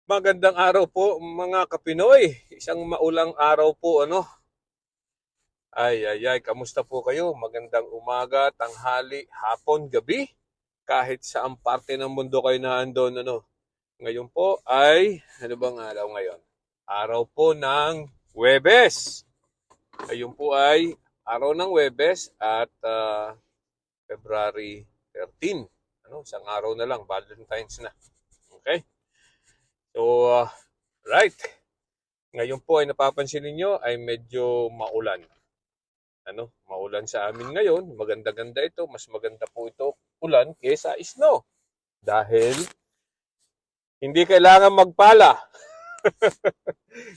Magandang araw po mga Kapinoy. Isang maulang araw po kamusta po kayo? Magandang umaga, tanghali, hapon, gabi. Kahit saang parte ng mundo kayo naandon Ngayon po ay ano bang araw ngayon? Araw po ng Huwebes. Ngayon po ay araw ng Huwebes at February 13. Isang araw na lang, Valentine's na. Okay? So, right. Ngayon po ay napapansin ninyo ay medyo maulan. Maulan sa amin ngayon. Maganda-ganda ito. Mas maganda po ito ulan kaysa snow. Dahil hindi kailangan magpala.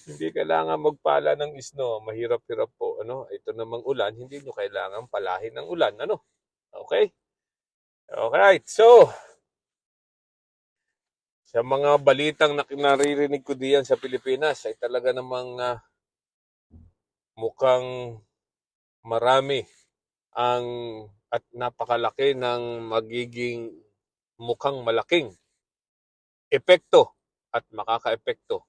Hindi kailangan magpala ng snow. Mahirap-hirap po. Ito namang ulan, hindi nyo kailangan palahin ng ulan. Okay? Alright. So, sa mga balitang naririnig ko diyan sa Pilipinas ay talaga namang mukhang marami ang at napakalaki ng magiging mukhang malaking epekto at makakaepekto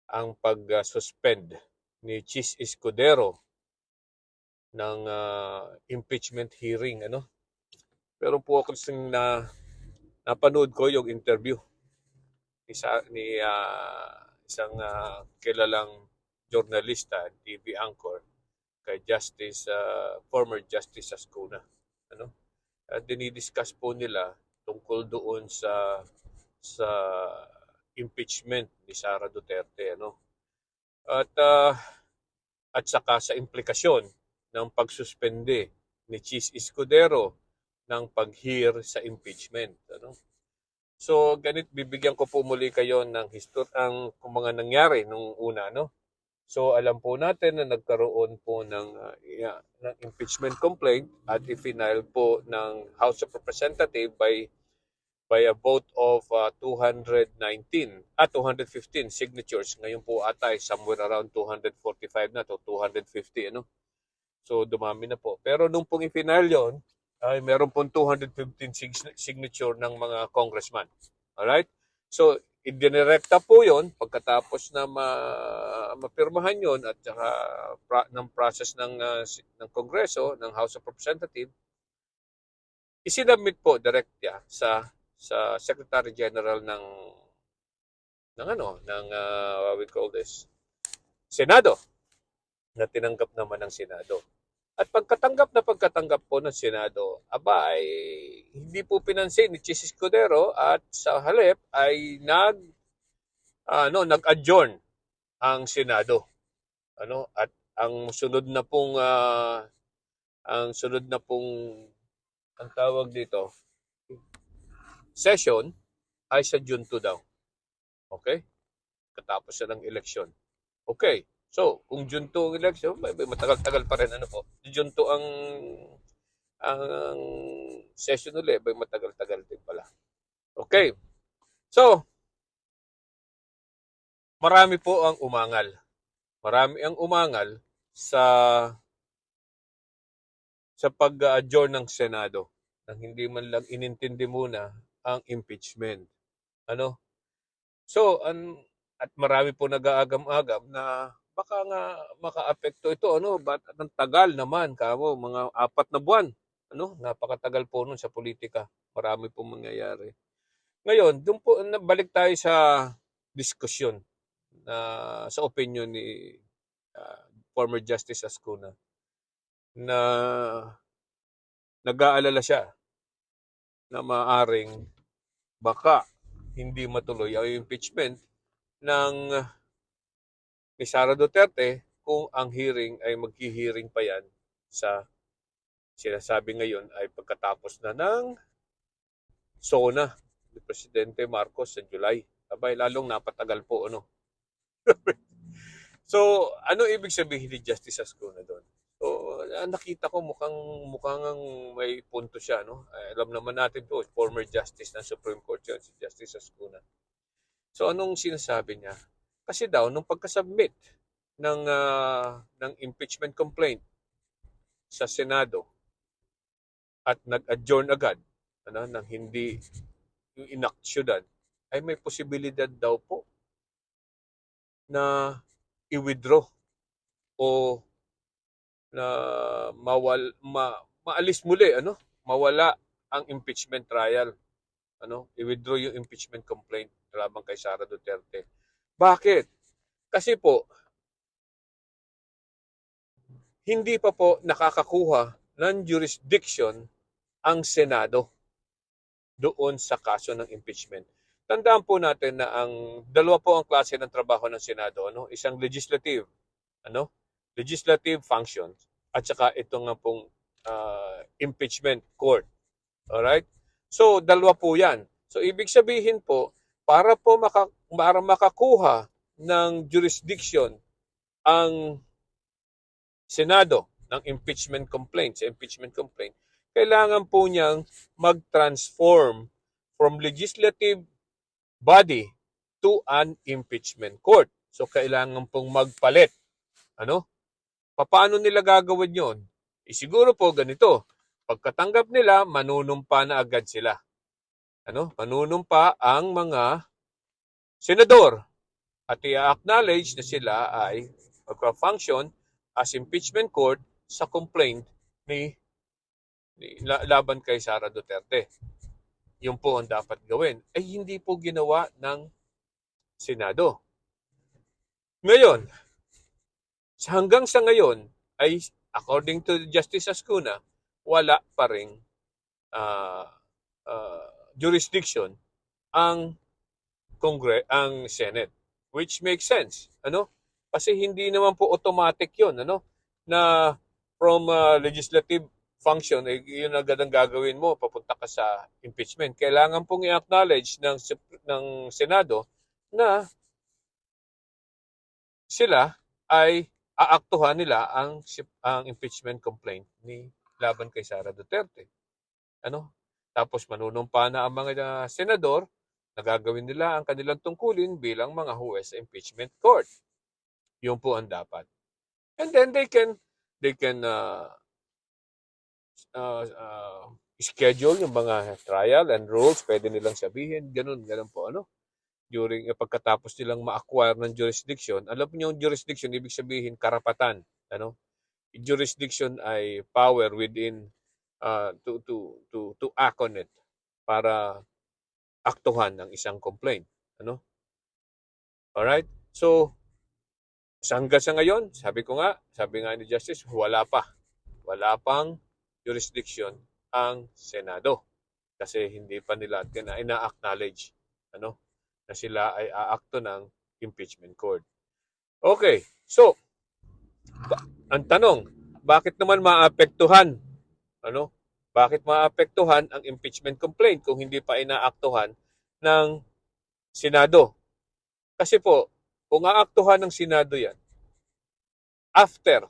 ang pag-suspend ni Chis Escudero ng impeachment hearing. Pero po ako napanood ko yung interview ni isang kilalang journalista, TV anchor, kay former Justice Ascuna. Dinidiscuss po nila tungkol doon sa impeachment ni Sara Duterte, at saka sa implikasyon ng pagsuspende ni Chis Escudero ng pag-hear sa impeachment. So, bibigyan ko po muli kayo ng kung mga nangyari nung una. So, alam po natin na nagkaroon po ng impeachment complaint at i-file po ng House of Representatives by a vote of 215 signatures. Ngayon po atay somewhere around 245 na to 250. So, dumami na po. Pero nung pong i-file yon, ay meron pong 215 signature ng mga congressman. Alright? So, idinirekta po yon pagkatapos na mapirmahan yon at saka ng process ng Kongreso, ng House of Representatives, isinabmit po direkta sa Secretary General ng what we call this, Senado, na tinanggap naman ng Senado. At pagkatanggap po ng Senado, ay hindi po pinansin ni Chis Escudero at sa halip ay nag-adjourn ang Senado. At ang sunod na pong ang tawag dito, session ay sa June 2 daw. Okay? Katapos na ng eleksyon. Okay. So, kung June 2 ang election, matagal-tagal pa rin po. June 2 ang session ulit, matagal-tagal din pala. Okay. So, marami po ang umangal. Marami ang umangal sa pag-adjourn ng Senado nang hindi man lang inintindi muna ang impeachment. So, at marami po nag-aagam-agam na baka nga makaapekto ito, ba't ang tagal naman, mga 4 na buwan, napakatagal po nun sa politika, marami po mangyayari. Ngayon, doon po, balik tayo sa diskusyon, sa opinion ni former Justice Ascuna, na nag-aalala siya na maaring baka hindi matuloy ang impeachment ni Sara Duterte kung ang hearing ay maghi-hearing pa yan sa sinasabi ngayon ay pagkatapos na ng SONA ni Presidente Marcos sa July. Lalong napatagal po. So, ano ibig sabihin ni Justice Ascuna doon? So, nakita ko mukhang may punto siya. Alam naman natin to, former Justice ng Supreme Court yun, si Justice Ascuna. So, anong sinasabi niya? Kasi daw, nung pagkasubmit ng impeachment complaint sa Senado at nag-adjourn agad nang hindi yung inaksyonan, ay may posibilidad daw po na i-withdraw o na maalis muli, mawala ang impeachment trial, i-withdraw yung impeachment complaint laban kay Sara Duterte. Bakit? Kasi po hindi pa po nakakakuha ng jurisdiction ang Senado doon sa kaso ng impeachment. Tandaan po natin na ang dalawa po ang klase ng trabaho ng Senado, Isang legislative, legislative functions at saka ito nga pong impeachment court. Alright? So, dalawa po 'yan. So, ibig sabihin po, para makakuha ng jurisdiction ang Senado ng impeachment complaint, kailangan po niyang mag-transform from legislative body to an impeachment court. So, kailangan pong magpalit. Paano nila gagawin yon? Siguro po ganito. Pagkatanggap nila, manunumpa na agad sila. Manunumpa ang mga senador at i-acknowledge na sila ay magpa-function as impeachment court sa complaint ni laban kay Sara Duterte. Yun po ang dapat gawin. Ay hindi po ginawa ng Senado. Ngayon, hanggang sa ngayon ay according to Justice Ascuna, wala pa ring jurisdiction ang ang Senate, which makes sense, Kasi hindi naman po automatic 'yon, na from legislative function yun agad ang gagawin mo papunta ka sa impeachment. Kailangan pong i-acknowledge ng Senado na sila ay aaktuhan nila ang impeachment complaint ni laban kay Sara Duterte. Tapos manunumpa na ang mga senador na gagawin nila ang kanilang tungkulin bilang mga huwes sa impeachment court. Yun po ang dapat. And then they can schedule yung mga trial and rules, pwede nilang sabihin, ganun po, during pagkatapos nilang ma-acquire ng jurisdiction. Alam niyo yung jurisdiction, ibig sabihin karapatan, Jurisdiction ay power within to act on it para aktuhan ng isang complaint, Alright? So, hanggang sa ngayon, sabi nga ni Justice, wala pang jurisdiction ang Senado kasi hindi pa nila ina-acknowledge na sila ay aakto ng impeachment court. Okay, so ang tanong, bakit naman maapektuhan bakit maapektuhan ang impeachment complaint kung hindi pa inaaktuhan ng Senado? Kasi po, kung aaktuhan ng Senado yan, after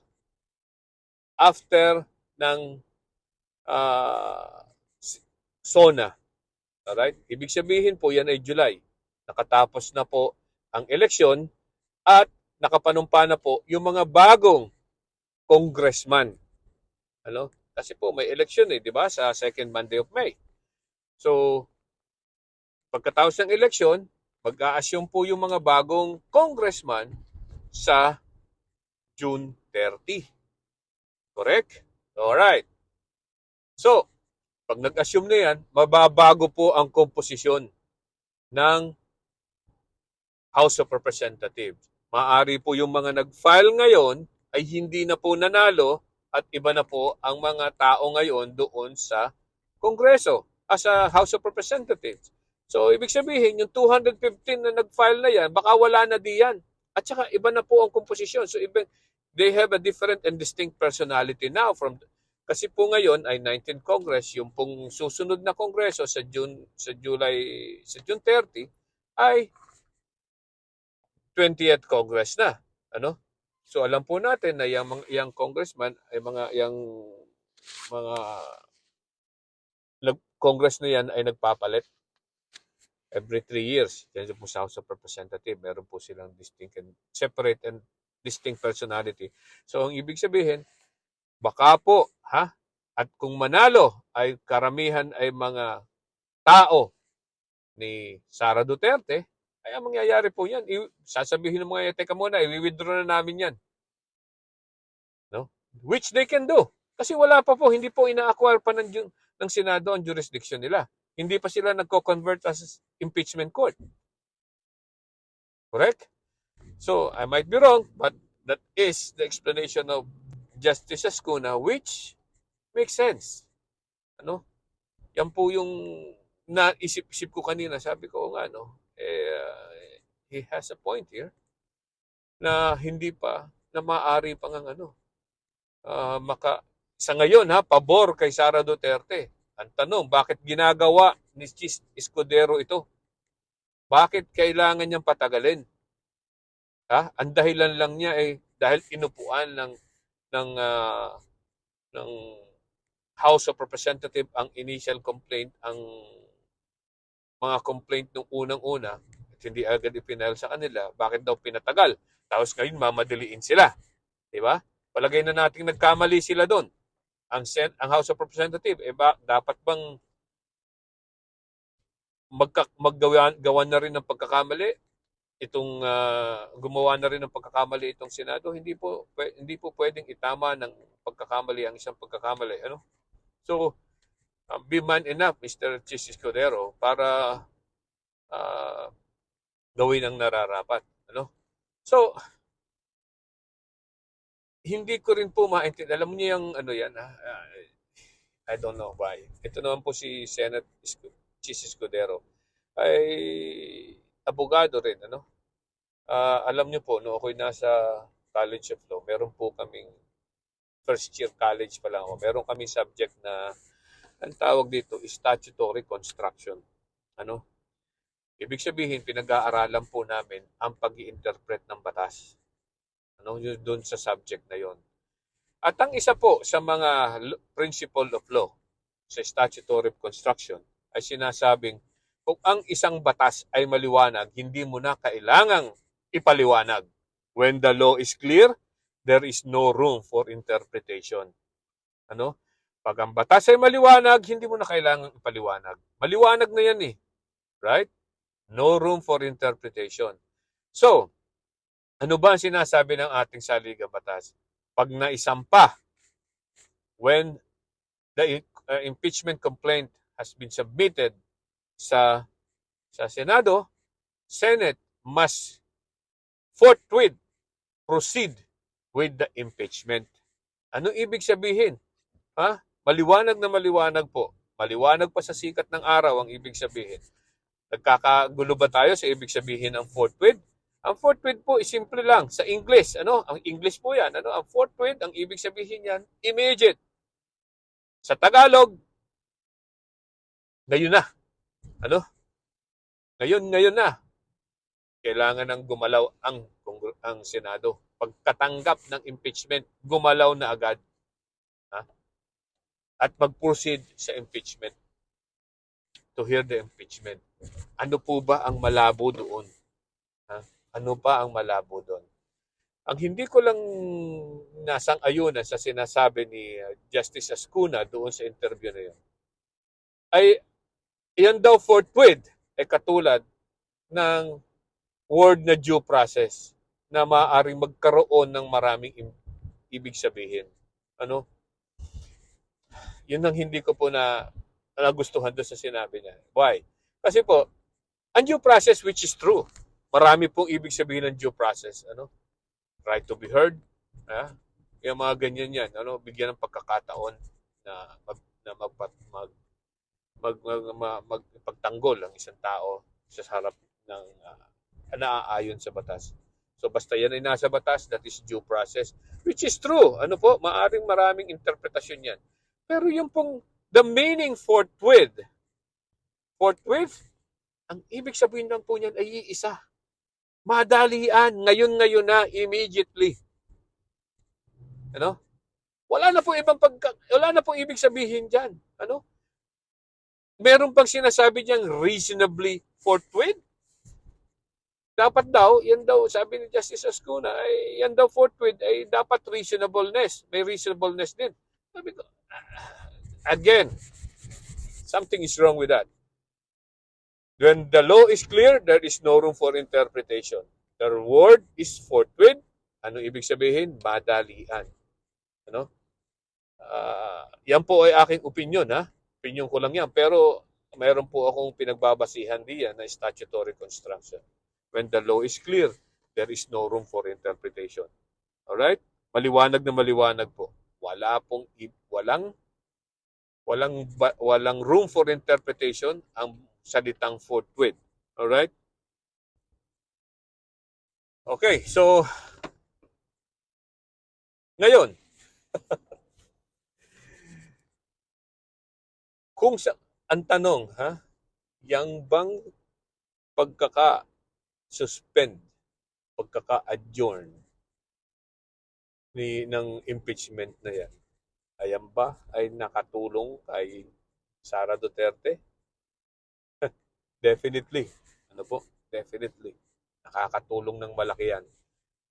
ng SONA, alright? Ibig sabihin po yan ay July. Nakatapos na po ang eleksyon at nakapanumpa na po yung mga bagong congressman. Kasi po may eleksyon di ba? Sa second Monday of May. So, pagkatapos ng eleksyon, mag-a-assume po yung mga bagong congressman sa June 30. Correct? Alright. So, pag nag-assume na yan, mababago po ang komposisyon ng House of Representatives. Maaari po yung mga nag-file ngayon ay hindi na po nanalo at iba na po ang mga tao ngayon doon sa Kongreso sa House of Representatives. So, ibig sabihin, yung 215 na nag-file na yan, baka wala na diyan. At saka, iba na po ang komposisyon. So, they have a different and distinct personality now. Kasi po ngayon ay 19th Congress, yung pong susunod na Kongreso sa June 30 ay 20th Congress na. So, alam po natin na yung congressman ay mga Congress na yan ay nagpapalit every 3 years. Yan po sa House of Representatives, meron po silang separate and distinct personality. So, ang ibig sabihin, baka po, at kung manalo, ay karamihan ay mga tao ni Sara Duterte, Ay, ang mangyayari po yan, sasabihin ng mga, teka muna, i-withdraw na namin yan. No? Which they can do. Kasi wala pa po, hindi po ina-acquire pa ng Senado ang jurisdiction nila. Hindi pa sila nagko-convert as impeachment court. Correct? So, I might be wrong, but that is the explanation of Justice Ascuna, which makes sense. Ano? Yan po yung naisip-isip ko kanina. Sabi ko nga, he has a point here na hindi pa, na maaari pang sa ngayon pabor kay Sara Duterte. Ang tanong, bakit ginagawa ni Chis Escudero ito? Bakit kailangan niyang patagalin? Ang dahilan lang niya ay dahil inupuan ng House of Representatives ang initial complaint, ang mga complaint nung unang-una at hindi agad ipinal sa kanila. Bakit daw pinatagal? Tapos ngayon mamadiliin sila. Di ba? Palagay na natin nagkamali sila doon. Ang House of Representatives, dapat bang gawa na rin ng pagkakamali? Gumawa na rin ng pagkakamali itong Senado? Hindi po pwedeng itama ng pagkakamali ang isang pagkakamali. So, be man enough, Mr. Chis Escudero, para gawin ang nararapat. So, hindi ko rin po maintindihan. Alam niyo yung yan, I don't know why. Ito naman po si Senate Chis Escudero ay abogado rin, alam niyo po, no, ako'y nasa College of Law, meron po kaming first year college pa lang ako. Meron kaming subject na ang tawag dito is statutory construction. Ibig sabihin, pinag-aaralan po namin ang pag-i-interpret ng batas. Doon sa subject na yon. At ang isa po sa mga principle of law sa statutory construction ay sinasabing kung ang isang batas ay maliwanag, hindi mo na kailangang ipaliwanag. When the law is clear, there is no room for interpretation. Pag ang batas ay maliwanag, hindi mo na kailangang ipaliwanag. Maliwanag na yan Right? No room for interpretation. So, ano ba ang sinasabi ng ating saligang batas? Pag naisampa, when the impeachment complaint has been submitted sa Senado, Senate must forthwith proceed with the impeachment. Ano ibig sabihin? Maliwanag na maliwanag po. Maliwanag pa sa sikat ng araw ang ibig sabihin. Nagkakagulo ba tayo sa ibig sabihin ng forthwith? Ang forthwith po, simple lang. Sa English, ang English po yan. Ang forthwith, ang ibig sabihin yan, immediate. Sa Tagalog, ngayon na. Ngayon na. Kailangan nang gumalaw ang Senado. Pagkatanggap ng impeachment, gumalaw na agad. At mag-proceed sa impeachment. To hear the impeachment. Ano po ba ang malabo doon? Ano pa ang malabo doon? Ang hindi ko lang nasang-ayunan sa sinasabi ni Justice Ascuna doon sa interview na yun, ay iyan daw forthwith ay katulad ng word na due process na maaaring magkaroon ng maraming ibig sabihin. Yun ang hindi ko po nagustuhan doon sa sinabi niya. Why? Kasi po, ang due process, which is true, marami pong ibig sabihin ng due process. Right to be heard. Yung mga ganyan yan. Bigyan ng pagkakataon na magpagtanggol ang isang tao sa harap ng naaayon sa batas. So basta yan ay nasa batas, that is due process. Which is true. Maaring maraming interpretasyon yan. Pero yung pong the meaning forthwith, ang ibig sabihin lang po niyan ay iisa. Madalian, ngayon na, immediately. Wala na pong ibig sabihin diyan. Meron pang sinasabi diyang reasonably forthwith. Dapat daw, yan daw, sabi ni Justice Ascuna, ay yan daw forthwith ay dapat reasonableness. May reasonableness din. Sabi ko, again, something is wrong with that. When the law is clear, there is no room for interpretation. The word is forthwith. Ano ibig sabihin? Madalian. Ano? Yan po ay aking opinion, ha? Opinion ko lang yan. Pero mayroon po akong pinagbabasihan diyan na statutory construction. When the law is clear, there is no room for interpretation. Alright? Maliwanag na maliwanag po. Walang room for interpretation ang salitang forthwith. Alright? Okay, so ngayon, kung sa ang tanong, yang bang pagkaka-suspend, pagkaka-adjourn ng impeachment na yan, ayan ba ay nakatulong kay Sara Duterte? Definitely. Ano po? Definitely. Nakakatulong ng malaki yan.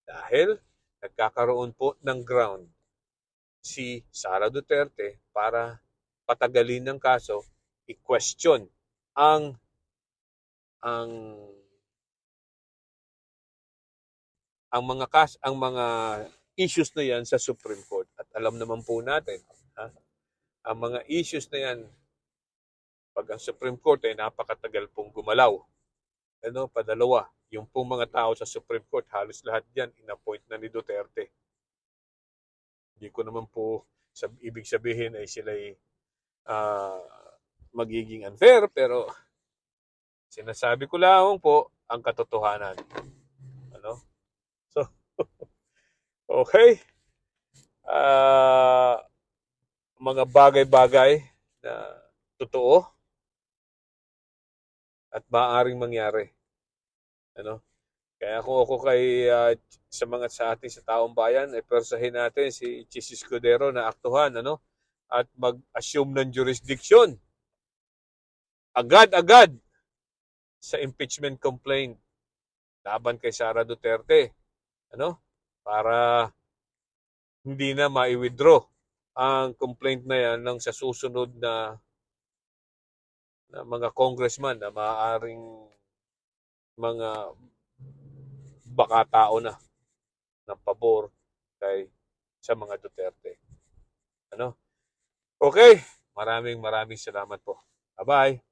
Dahil nagkakaroon po ng ground si Sara Duterte para patagalin ng kaso, i-question ang mga issues na yan sa Supreme Court. At alam naman po natin, ang mga issues na yan, pag ang Supreme Court ay napakatagal pong gumalaw. Padalawa, yung pong mga tao sa Supreme Court, halos lahat yan, in-appoint na ni Duterte. Hindi ko naman po ibig sabihin ay sila'y magiging unfair, pero sinasabi ko lang po ang katotohanan. So, okay. Mga bagay-bagay na totoo at maaaring mangyari. Kaya kung ako sa ating sa taong bayan, persahin natin si Chis Escudero na aktuhan, at mag-assume ng jurisdiction agad-agad sa impeachment complaint laban kay Sara Duterte, para hindi na mai-withdraw ang complaint na yan ng sa susunod na mga congressman na maaaring mga baka tao na ng pabor sa mga Duterte. Okay, maraming salamat po. Bye-bye.